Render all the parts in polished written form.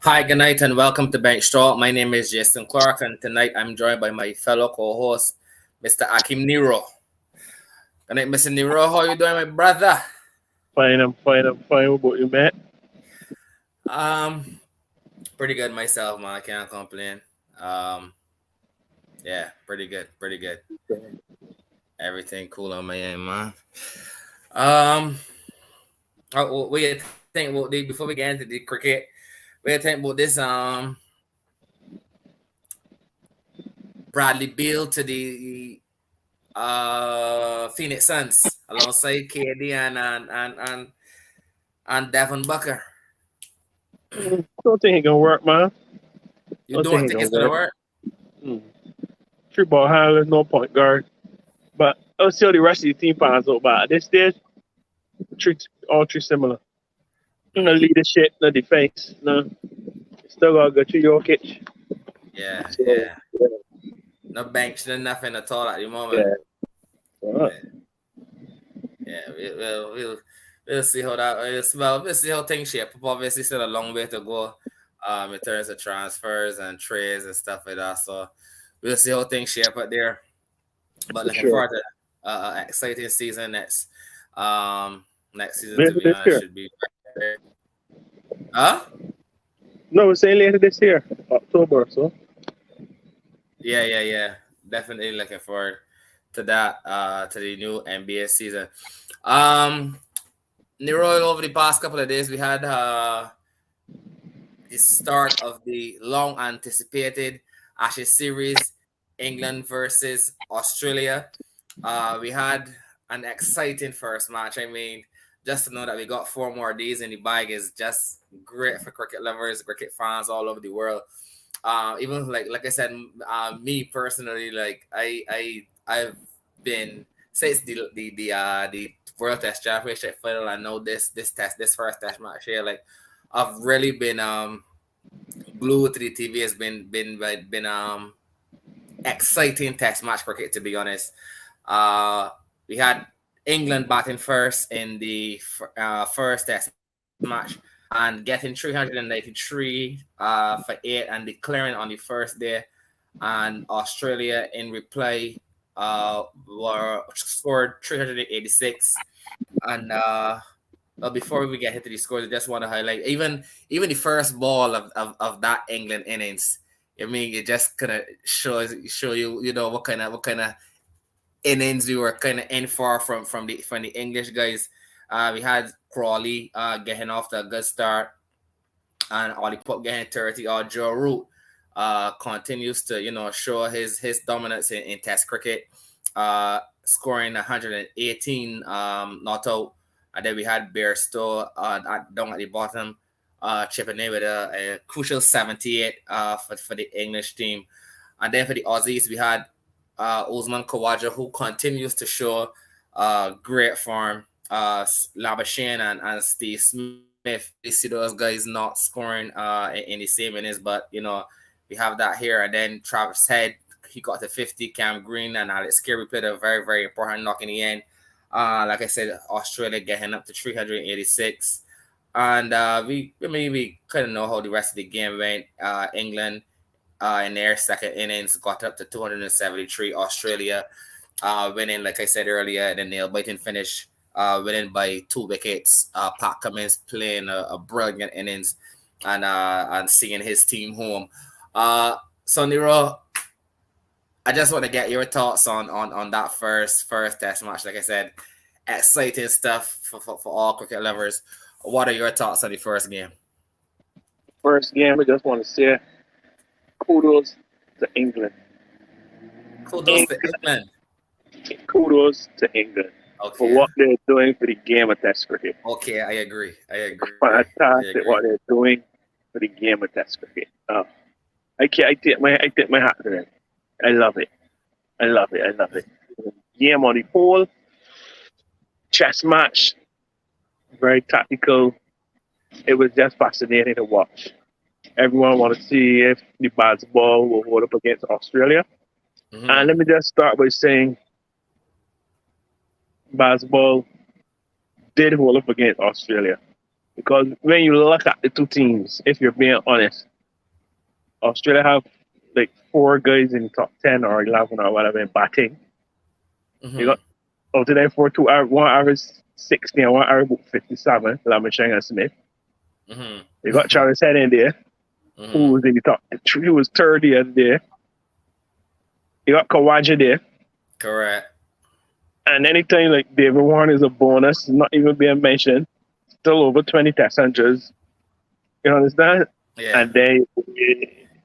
Hi, good night, and welcome to Bench Talk. My name is Jason Clark, and tonight I'm joined by my fellow co-host, Mr. Akim Nero. Good night, Mr. Nero. How you doing, my brother? Fine, I'm fine, I'm fine. What about you, Matt? Um, Pretty good myself, man. I can't complain. Um, yeah, pretty good, pretty good. Everything cool on my end, man. Um, what do you think? Before we get into the cricket, what do you think about this? Bradley Beal to the Phoenix Suns alongside KD and Devin Booker. Don't think it gonna work, man. You Don't think don't it think gonna it's gonna work. work? Mm. Three ball handlers, no point guard. But I'll see how the rest of the team pans out. But at this stage, three, all three similar. No Mm, leadership, no defense, no. Still gotta go to Jokic. yeah, So, yeah. yeah, No bench, no nothing at all at the moment. yeah. Uh, Yeah, yeah. We'll see how that is. Well, we'll see how things shape up. Obviously, still a long way to go. In terms of transfers and trades and stuff like that. So we'll see how things shape up there. But for looking sure. forward to exciting season um next season. To Later be this honest, year. should be. Huh? No, we're saying later this year, October. So, Yeah, yeah, yeah. Definitely looking forward to that, to the new NBA season. Um, Nero, over the past couple of days, we had the start of the long anticipated Ashes series, England versus Australia. We had an exciting first match. I mean, just to know that we got 4 more days in the bag is just great for cricket lovers, cricket fans all over the world. Even like I said, me personally, like I've been since the World Test Championship final. I know this first test match here. Like I've really been glued to the TV. Has been exciting test match cricket, to be honest. We had England batting first in the first test match and getting 393 for 8 and declaring on the first day. And Australia in reply were scored 386. And well, before we get into the scores, I just want to highlight even the first ball of that England innings. I mean, it just kind of show you what kind of innings we were kind of in for from the English guys. We had Crawley getting off to a good start, and Ollie Pope getting 30. Or Joe Root continues to show his dominance in Test cricket, scoring 118 not out. And then we had Bairstow down at the bottom, chipping in with a crucial 78 for the English team. And then for the Aussies, we had Usman Khawaja, who continues to show great form. Labuschagne and Steve Smith, you see those guys not scoring in the same innings, but we have that here. And then Travis Head, he got to 50. Cam Green and Alex Carey played a very, very important knock in the end. Like I said, Australia getting up to 386. And we kind of know how the rest of the game went. England in their second innings got up to 273. Australia winning, like I said earlier, the nail biting finish, winning by 2 wickets. Pat Cummins playing a brilliant innings and seeing his team home. So Nero, I just want to get your thoughts on that first test match. Like I said, exciting stuff for all cricket lovers. What are your thoughts on the first game? first game, I just want to say kudos to England. Kudos to England. England. Kudos to England for Okay. what they're doing for the game of Test cricket. Okay, I agree. I agree. I agree. Fantastic what they're doing for the game of Test cricket. I take my hat to them. I love it. I love it. I love it. Game on the whole, chess match, very tactical. It was just fascinating to watch. Everyone want to see if the bats ball will hold up against Australia. And Hmm. let me just start by saying Basball did hold up against Australia. Because when you look at the two teams, if you're being honest, Australia have like four guys in the top 10 or 11 or whatever in batting. You Mm-hmm. got out of them four, one average 60 and one average 57, Lamashang and Smith. You got Mm-hmm. Travis Head in there, who Mm-hmm. was in the top, who was third in there. You got Kawaja there. Correct. And anything like David Warner is a bonus, not even being mentioned. Still over 20 test hundreds. You understand? Yeah. And then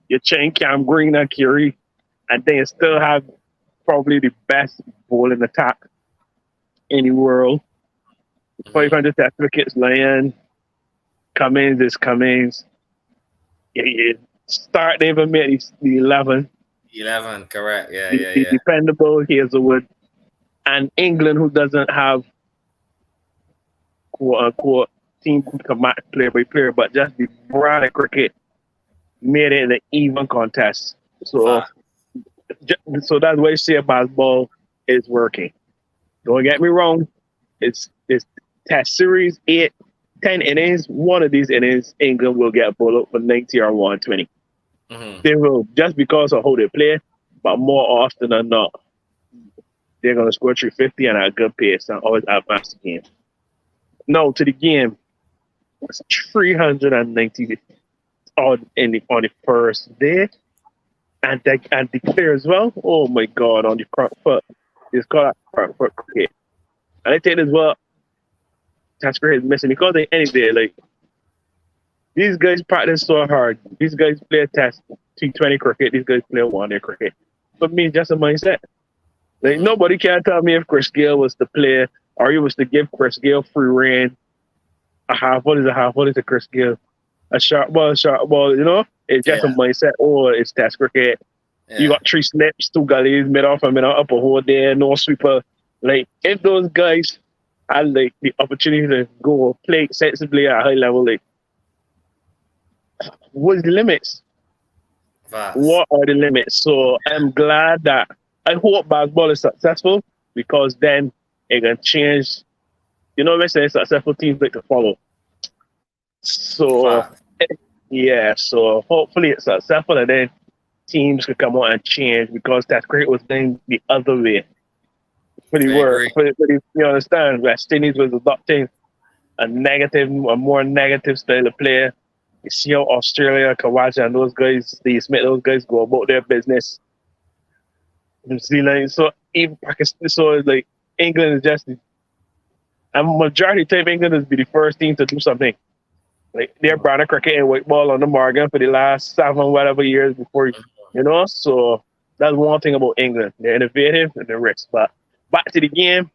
you chain Cam Green and Curie, and then you still have probably the best bowling attack in the world. Mm-hmm. 500 test wickets, Lion, Cummins is Cummins. You start David made the 11. 11. Correct. Yeah. The, Yeah. the Yeah. dependable Hazelwood, and England, who doesn't have quote unquote team command player by player, but just the brand of cricket made it an even contest. So, Fact. so that's why you say basketball is working. Don't get me wrong. It's test series 8, 10 innings. One of these innings, England will get bowled up for 90 or 120. Mm-hmm. They will, just because of how they play, but more often than not, they're going to score 350 and at a good pace and always advance the game. No, to the game, it's 390 on the first day, and declare as well. Oh my God, on the front foot, it's called front foot cricket. And I think as well, that's great missing because they any day like these guys practice so hard. These guys play a test T20 cricket. These guys play one day cricket. For me, it's just a mindset. Like Mm-hmm. nobody can tell me if Chris Gayle was to play or he was to give Chris Gayle free reign. A half, what is a half? What is a Chris Gayle? A sharp ball, sharp ball, you know? It's just a Yeah. mindset. Oh, it's test cricket. You Yeah. got three slips, two gullies, mid off and mid up a whole day, no sweeper. Like, if those guys had like the opportunity to go play sensibly at a high level, like, what's the limits? Facts. What are the limits? So I'm glad that I hope basketball is successful because then it can change. You know, when say successful teams like to follow. So Facts. yeah, so hopefully it's successful and then teams could come on and change because that cricket was going the other way. I agree. You understand, West Indies was adopting a more negative style of play. You see how Australia, Kawaja, and those guys, Steve Smith, those guys go about their business. New Zealand, so even Pakistan, so it's like England is just, and majority of the time England is be the first team to do something. Like they're brown cricket and white ball on the margin for the last 7 whatever years before, you know. So that's one thing about England. They're innovative and they're rich. But back to the game,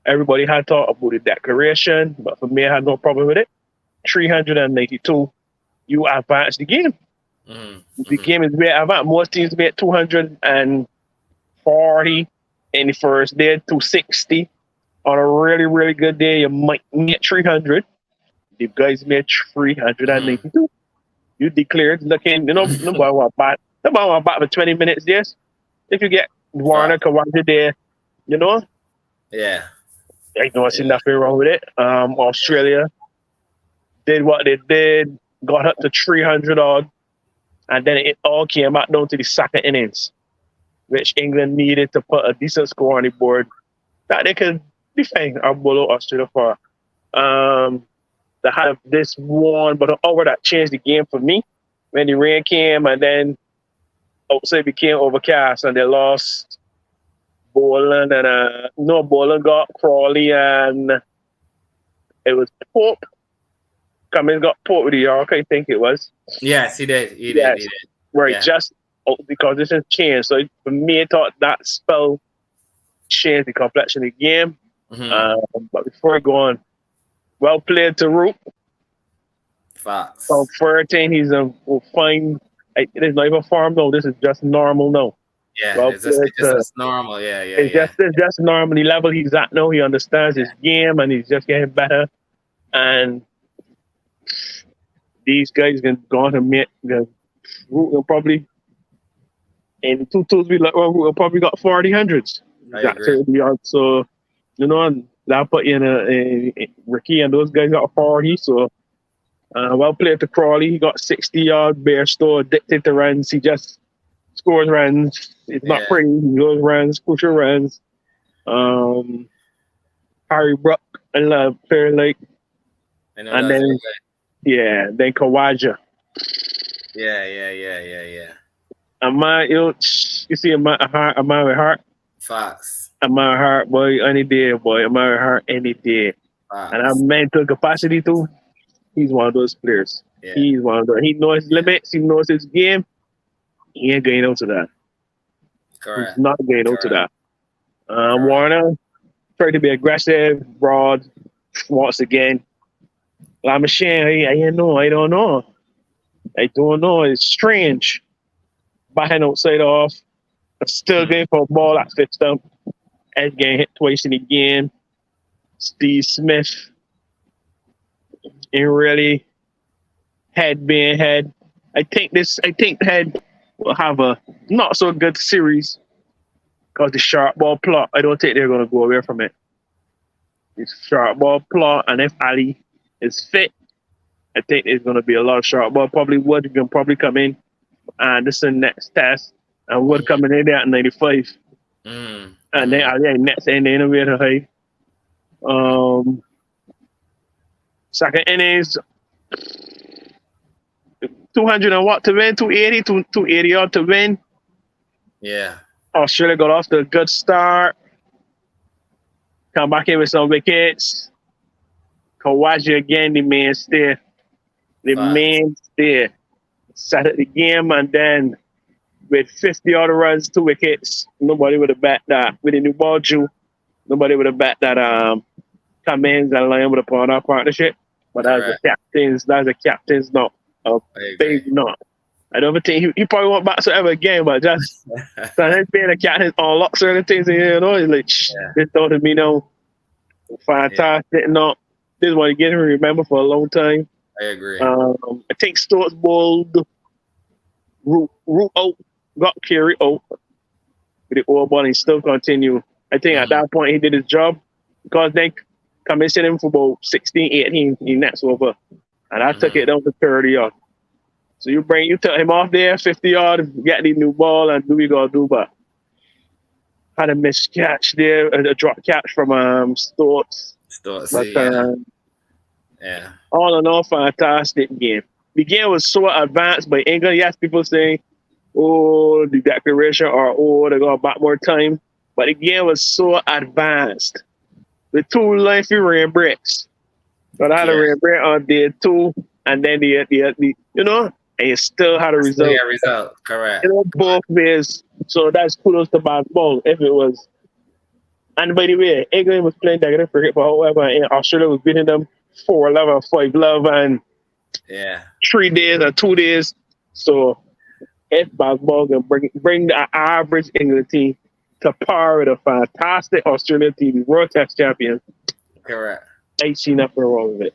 everybody had thought about the declaration, but for me, I had no problem with it. 392, you advance the game. Mm-hmm. The Mm-hmm. game is very advanced. Most teams made 240 in the first day, 260. On a really, really good day, you might make 300. The guys made 392. You declared looking, nobody want bat. Nobody want bat for 20 minutes, yes. If you get Warner, Facts. Kawaja there, you know, Yeah. I don't see Yeah. nothing wrong with it. Australia did what they did, got up to 300 odd, and then it all came back down to the second innings, which England needed to put a decent score on the board that they could defend or below Australia for. To have this one, but over that changed the game for me when the rain came and then outside became overcast and they lost Boland and no Boland got Crawley and it was Pope. Cummins got Pope with the York, I think it was. Yes, he did. He did. He Yes, did. right. Yeah. Just because this has changed. So for me, I thought that spell changed the complexion of the game. Mm-hmm. But before I go on, well played to Root. From Facts. 13, he's a fine. It is not even farm though. This is just normal now. Yeah. Well It's just played it's just to. as normal. Yeah. Yeah. Yeah. It's just normal. The level he's at now, he understands his game and he's just getting better. And these guys can go on to make the Root will probably in 2 2s we like we'll probably got 40 hundreds. I That's agree. it. So you know, and That put in Ricky and those guys got 40. So well played to Crawley. He got 60 yards, bare store, addicted to runs. He just scores runs. It's not Yeah, pretty. He goes runs, crucial runs. Um, Harry Brook, I love Fair Lake. I know And that's very then, good. yeah, then Kawaja. Yeah, yeah, yeah, yeah, yeah. And my, you see, a man with heart. Facts, A man with heart, boy, any day, boy. A man with heart, any day. And a facts. mental capacity, too. He's one of those players. Yeah, He's one of those. He knows his yeah. limits. He knows his game. He ain't going out to that. He's Correct, not going out to correct, that. correct. Warner tried to be aggressive, broad, once again. I'm ashamed. I know. I don't know. I don't know. It's strange. Backhand outside off. Still Hmm. going for a ball at fifth stump. Edge getting hit twice in the game. Steve Smith ain't really head being head. I think head will have a not so good series because the sharp ball plot. I don't think they're gonna go away from it. It's sharp ball plot, and if Ali is fit, I think there's gonna be a lot of sharp ball. Probably Wood can probably come in. Anderson next test, and Wood coming in there at 95. Mm, And then mm, Ali next in the innovator high. mm. Um, second innings, 200 and what to win, 280, 280 odd to win. Yeah, Australia got off to a good start. Come back in with some wickets. Kawaji again, the mainstay. The facts. mainstay. Started the game and then with 50 odd runs, 2 wickets, nobody would have bet that. With the new ball due, nobody would have bet that Cummins and Lyon would have put on our partnership. But Correct. that's a captain's not a I big agree. not. I don't think he probably won't back so ever again, but just so him being a captain unlock certain things and it's like Yeah, this don't me no yeah, fantastic. No, this is what you get to remember for a long time. I agree. I think Stokes bowled root out, got carried out with the old ball and still continue. I think at Mm, that point he did his job because they commissioned him for about 16, 18 in next over. And I took mm, it down to 30 odd. So you took him off there, 50 odd, get the new ball and do what you gotta do, but had a missed catch there, a drop catch from Stokes. still But see, yeah, yeah, all in all, fantastic game. The game was so advanced by England. Yes, people saying, oh, the declaration or oh, they got back more time. But the game was so advanced. The two lengthy rain breaks. But I had a yeah. rain break on day two, and then the and you still had a Still result. get result. Correct. Both ways. So that's kudos to basketball. If it was, and by the way, England was playing negative cricket, but however, Australia was beating them 4-11, 5-11, and Yeah, 3 days or 2 days. So if basketball can bring the average England team to par with a fantastic Australian team, World Test champions, correct. I see nothing wrong with it.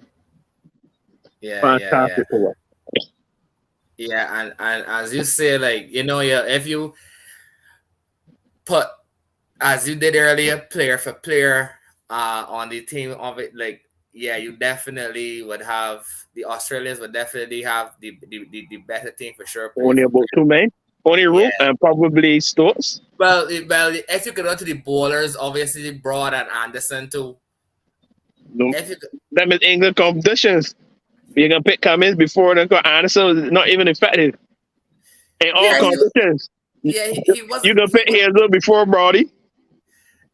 Yeah, yeah, yeah, Fantastic for yeah. And as you say, like yeah, if you put as you did earlier, player for player, on the team of it, like yeah, you definitely would have the Australians would definitely have the better team for sure, player only for about player. 2 men. Only Yeah. Root and probably Stokes. Well, if you could go to the bowlers, obviously Broad and Anderson too. No, If you could, them is England competitions. You're gonna pick Cummins before they got Anderson is not even effective in all yeah, competitions. he was You gonna he pick was Hazel before Brody.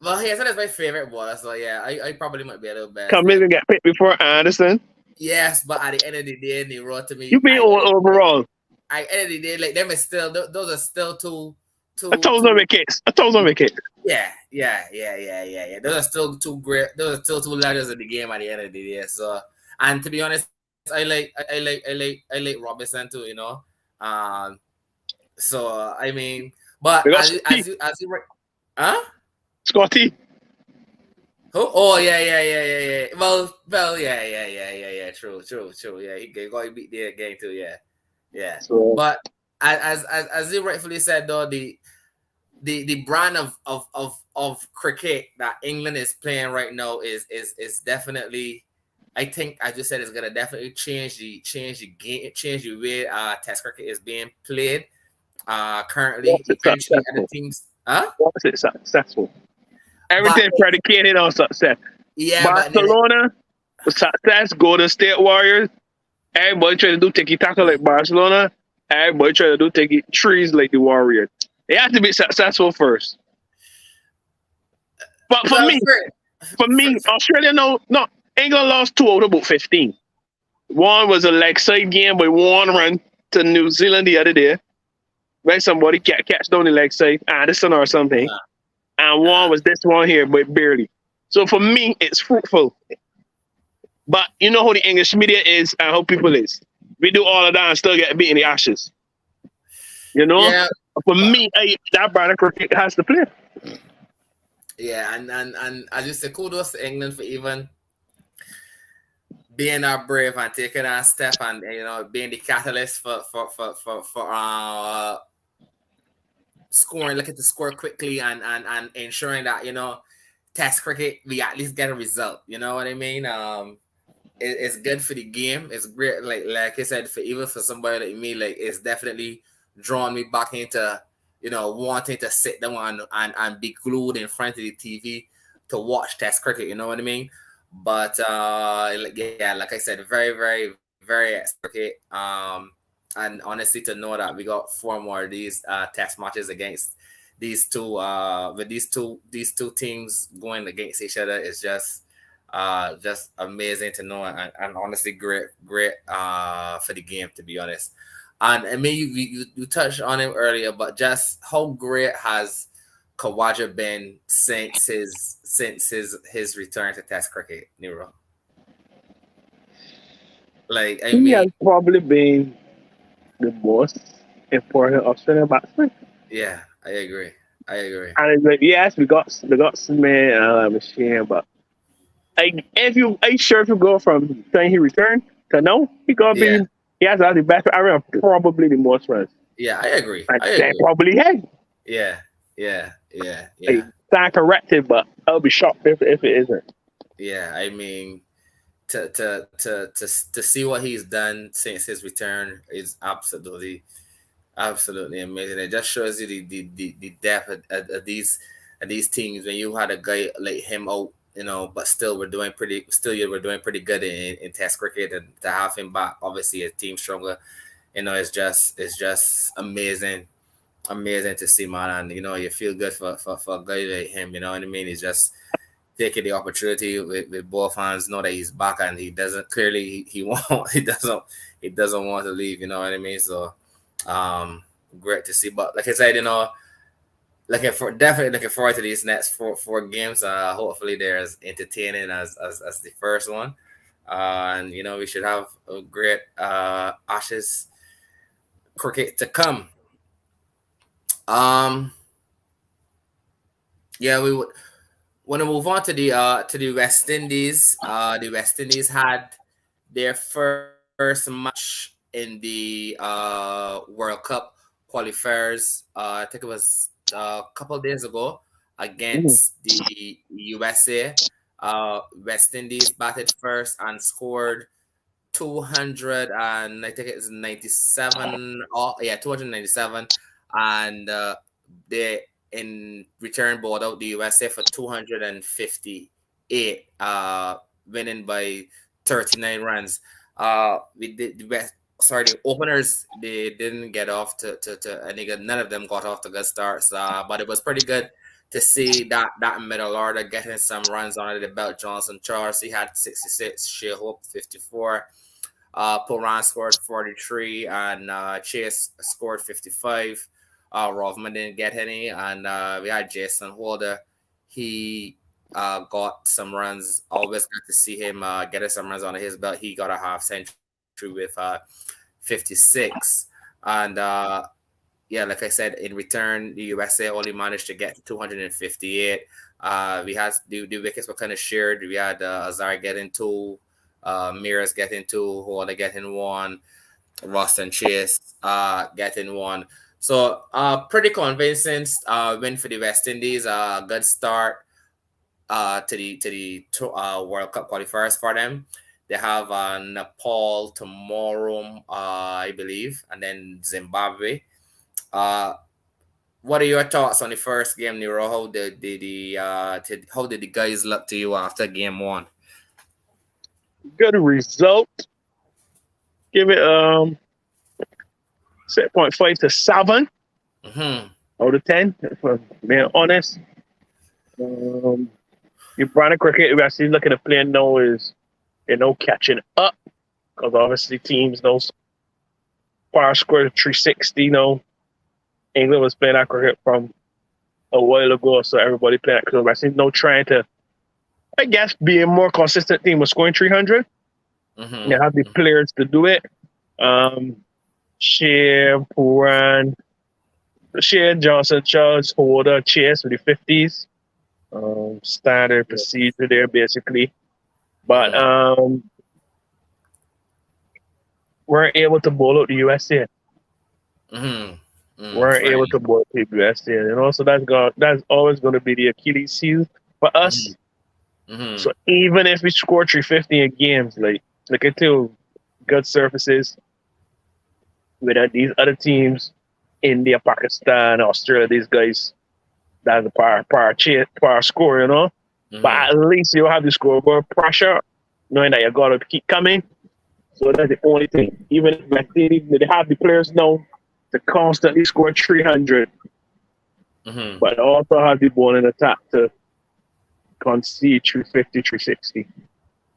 well, Hazen is my favorite bowler, so yeah, I probably might be a little biased Cummins there. gonna get picked before Anderson. Yes, but at the end of the day, they wrote to You me. beat overall. I end of the day, like them is still those are still A thousand two. wickets. A thousand wickets. Yeah. Those are still two great. Those are still two legends in the game at the end of the day. So, and to be honest, I like Robinson too. Um. So I mean, but We got as you huh? Scotty. Oh yeah. Well, yeah. True. Yeah, he got to beat the game too. Yeah. So But as you rightfully said, though, the brand of cricket that England is playing right now is definitely, I think I just said, it's gonna definitely change the game, change the way Test cricket is being played. Currently, Was it eventually, other successful? teams, huh? Was it successful? But Everything predicated on success. yeah, but then Barcelona was success. Golden State Warriors. Everybody trying to do tiki taka like Barcelona. Everybody trying to do tiki trees like the Warriors. They have to be successful first. But for well, me, Australia no England lost two out of about 15. One was a leg side game by one run to New Zealand the other day. Where somebody catch down the leg side, Addison or something. uh, And uh, one was this one here, but barely. So for me, it's fruitful. But you know how the English media is and how people is. We do all of that and still get beat in the ashes. You know? yeah, For but me, that brand of cricket has to play. yeah, and I just say kudos to England for even being our brave and taking our step, and being the catalyst for scoring, looking to score quickly, and ensuring that Test cricket we at least get a result. You know what I mean? It's good for the game. It's great, like I said, for even for somebody like me, like it's definitely drawn me back into wanting to sit down and be glued in front of the TV to watch Test cricket. You know what I mean? But yeah, like I said, very very very cricket. And honestly, to know that we got four more of these Test matches against these two with these two teams going against each other is just amazing to know, and honestly great for the game, to be honest. And I mean, you touched on him earlier, but just how great has Kawaja been since his return to Test cricket, Nero? Like, I He mean, has probably been the most important Australian batsman. yeah, I agree. And it's like, yes, we got Smith and Machine, but I sure if you go from saying he returned to now, Yeah, he has had the best. I remember probably the most runs. yeah, I agree. And I they agree. probably had. Yeah, yeah, yeah, Like, yeah, stand corrected, but I'll be shocked if it isn't. yeah. I mean, to see what he's done since his return is absolutely amazing. It just shows you the depth of these teams when you had a guy like him out, but still you were doing pretty good in Test cricket, and to have him back, obviously a team stronger, it's just amazing to see, man. And you feel good for a guy like him. You know what I mean? He's just taking the opportunity with both hands, know that he's back, and he doesn't clearly he won't he doesn't want to leave. You know what I mean? So, um, great to see. But like I said, definitely looking forward to these next four games. Hopefully they're as entertaining as the first one. And we should have a great Ashes cricket to come. Um, yeah, we would want to move on to the West Indies. The West Indies had their first match in the World Cup qualifiers. I think it was a couple of days ago Mhm. against the USA. West Indies batted first and scored 200, and I think it's 97. Oh yeah, 297, and they in return bought out the USA for 258, winning by 39 runs. We did the best. Sorry, the openers, they didn't get off to any good. None of them got off to good starts. But it was pretty good to see that middle order getting some runs under the belt. Johnson Charles, he had 66. Shea Hope 54. Poran scored 43, and Chase scored 55. Rovman didn't get any, and we had Jason Holder. He got some runs. Always good to see him getting some runs under his belt. He got a half century with 56. And yeah, like I said, in return, the USA only managed to get 258. We had the wickets were kind of shared. We had Azar getting two, Miras getting two, Holder getting one, Ross and Chase getting one. So, pretty convincing win for the West Indies. Good start to the World Cup qualifiers for them. They have Nepal tomorrow, I believe, and then Zimbabwe. Uh, what are your thoughts on the first game, Nero? How did the guys look to you after game one? Good result. Give it 6.5 to 7 Mm-hmm. out of 10. If I'm being honest. Um, your brand of cricket we're actually looking at playing now is catching up because obviously teams know power square 360. England was playing that cricket from a while ago, so everybody playing that cricket. I think no trying to, I guess, be a more consistent team with scoring 300. You have the Mm-hmm. players to do it. Um, Shea, Puran, Shea, Johnson, Charles, Holder, Chase with the 50s. Standard procedure there, basically. But Mm-hmm. weren't able to bowl out the USA. Mm-hmm. Weren't able to Right. bowl out the USA. So that's always going to be the Achilles heel for Mm-hmm. us. Mm-hmm. So even if we score 350 in games, like until good surfaces with these other teams, India, Pakistan, Australia, these guys, that's a power score. But Mm-hmm. at least you'll have the scoreboard pressure, knowing that you got to keep coming. So that's the only thing. Even if they have the players know to constantly score 300, Mm-hmm. but also have the ball in attack to concede 350, 360.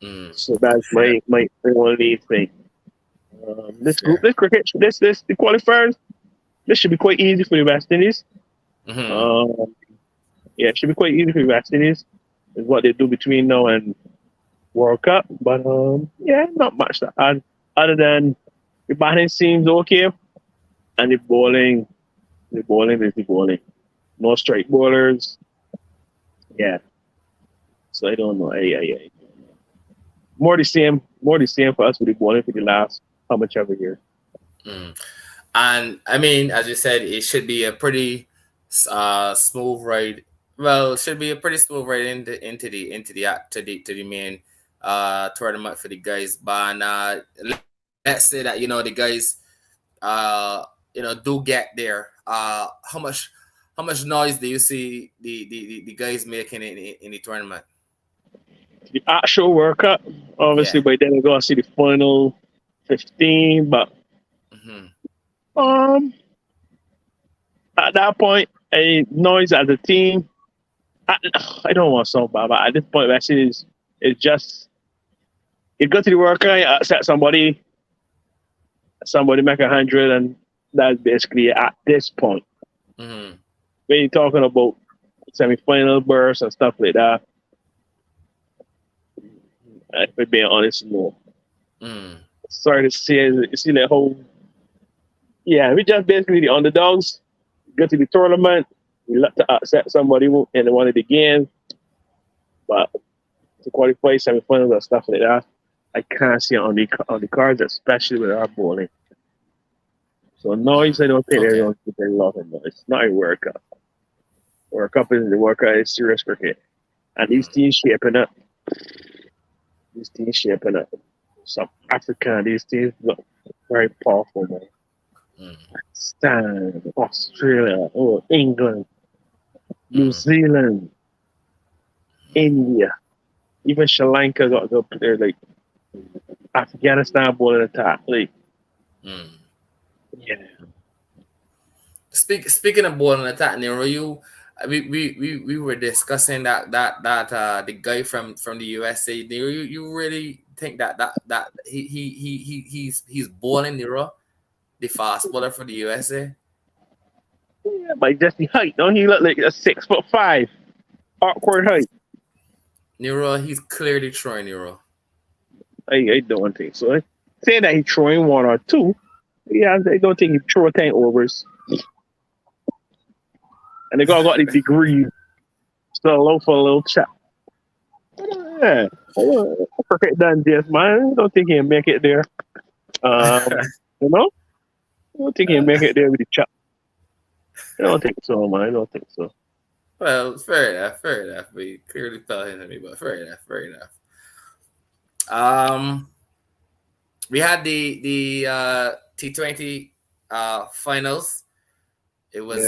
Mm. So that's Fair. my only thing. This group, Fair. this cricket, the qualifiers, this should be quite easy for the West Indies. Mm-hmm. Um, yeah, it should be quite easy for the West Indies. Is what they do between now and World Cup. But yeah, not much to add other than the batting seems okay and the bowling is the bowling. No strike bowlers. Yeah, so I don't know. More the same for us with the bowling for the last how much ever year. Mm. And I mean, as you said, it should be a pretty smooth ride. Well, it should be a pretty smooth ride into the main tournament for the guys. But let's say that the guys do get there. How much noise do you see the guys making in the tournament? The actual World Cup, obviously, Yeah. by then we're gonna see the final 15. But Mm-hmm. um, at that point, a noise as a team. I, I don't want to sound bad, but at this point, actually, is just you go to the World Cup, you accept somebody make 100, and that's basically it at this point. Mm-hmm. When you're talking about semi-final bursts and stuff like that, if we're being honest, no. Mm-hmm. Sorry to say, you see that whole, yeah, we just basically the underdogs, go to the tournament, we look to upset somebody in one of the games, but to qualify semi-finals and stuff like that, I can't see it on the cards, especially with our bowling. So noise, I don't think Okay. everyone's super loving noise. Not a World Cup. World Cup is the World Cup is serious cricket. And these Mm-hmm. teams shaping up. These teams shaping up. South Africa, these teams look very powerful, man. Mm-hmm. Pakistan, Australia, England, New Mm-hmm. Zealand, India, even Sri Lanka got good players like Afghanistan bowling attack. Like, Mm-hmm. yeah, Speaking of bowling attack, Nero, we were discussing that the guy from the USA. Nero, you really think that he's bowling, Nero, the fast bowler for the USA? yeah, but just the height, don't he look like a 6'5", awkward height? Nero, he's clearly throwing, Nero. I don't think so. Saying that he's throwing one or two, yeah, I don't think he throw 10 overs. And they got the degree, so low for a little chat. Yeah, cricket done this, man. I don't think he'll make it there. You know, I don't think he'll make it there with the chat. I don't think so, man. I don't think so. Well, fair enough, fair enough. We clearly fell into me, but fair enough, fair enough. Um, we had the T20 finals. It Yeah, was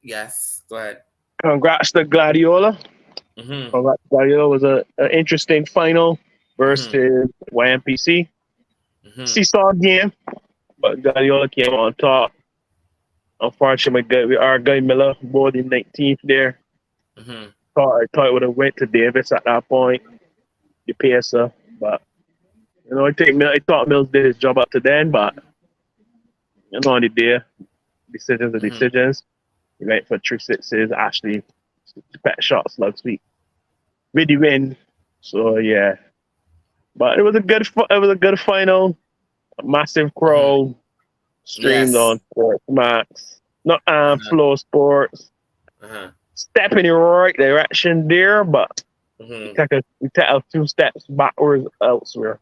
yes. Go ahead. congrats to Gladiola. Mhm. Congrats, Gladiola was an interesting final Mhm. versus YMPC. Mhm. Seesaw game, but Gladiola came on top. Unfortunately, our guy Miller board in 19th there. Mhm. I thought it would have went to Davis at that point, the pacer. But I thought Mills did his job up to then, but on the day, decisions are Mhm. decisions. He went for 3 6s. Ashley pet shots last week with the win. So yeah, but it was a good final. A massive Mhm. crowd streamed Yes. on Sports Max. Not Uh-huh. Flow Sports. Uh-huh. Step in the right direction there, but Mhm. we take a few steps backwards elsewhere.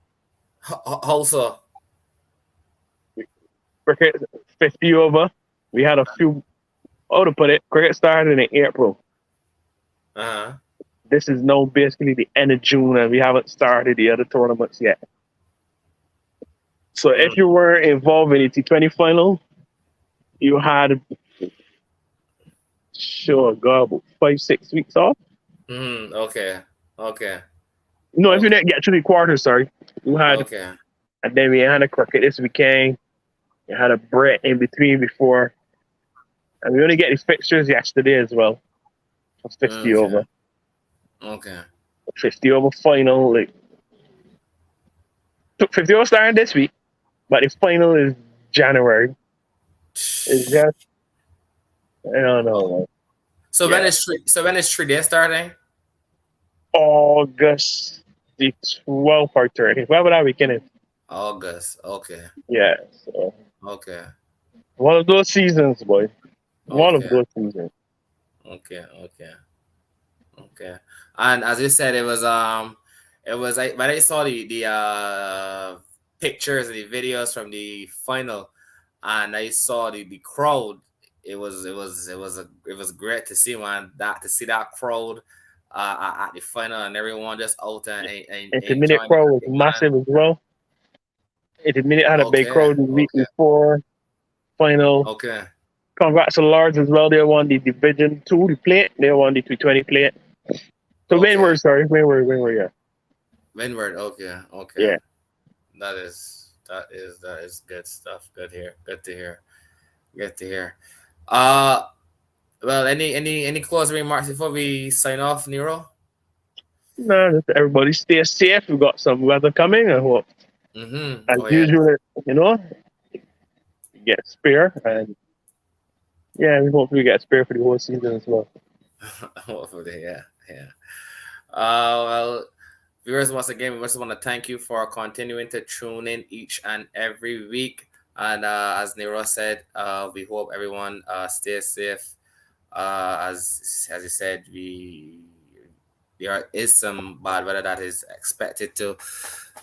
Also. Cricket 50 over. We had a few. Oh, to put it, cricket started in April. Uh-huh. This is now basically the end of June, and we haven't started the other tournaments yet. So if Mm. you were involved in the T20 final, you had sure God about 5 6 weeks off. Mhm. Okay. Okay. No, if you Okay. didn't get to the quarter, sorry, you had, Okay. and then we had a cricket this weekend. You had a break in between before, and we only get the fixtures yesterday as well. For 50 Okay. over, Okay. 50 over final. Like 50 over starting this week, but the final is January. It's just I don't know. Oh. Like, So yeah, when is 3 days starting? August the 12th or 13th. Whatever that weekend is. August. Okay. Yeah. So Okay. one of those seasons, boy. One of Okay. those seasons. Okay. Okay. Okay. And as you said, it was like when I saw the pictures and the videos from the final, and I saw the crowd. It was great to see, man, that to see that crowd at the final and everyone just out and Intermediate enjoying the crowd was cricket, man. massive as well. Intermediate had a big Okay. crowd the week Okay. before final. Okay. Congrats to Lords as well. They won the Division 2, the plate. They won the 220 plate. So Okay. Windward, yeah. Windward. Okay. Okay. Yeah. That is good stuff. Good here. Good to hear. Good to hear. Uh well, any closing remarks before we sign off, Nero? No, just everybody stay safe. We got some weather coming. I hope, Mm-hmm. as Oh yeah. usual, you know, get spare. And yeah, we hope we get spare for the whole season as well. Hopefully, yeah, yeah. Well, viewers, once again, we just want to thank you for continuing to tune in each and every week. And as Nero said, we hope everyone stays safe. As you said, there is some bad weather that is expected to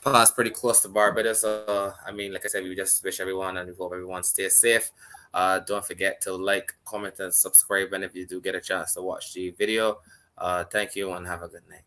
pass pretty close to Barbados. So, I mean, like I said, we just wish everyone and we hope everyone stays safe. Don't forget to like, comment, and subscribe. And if you do get a chance to watch the video, thank you and have a good night.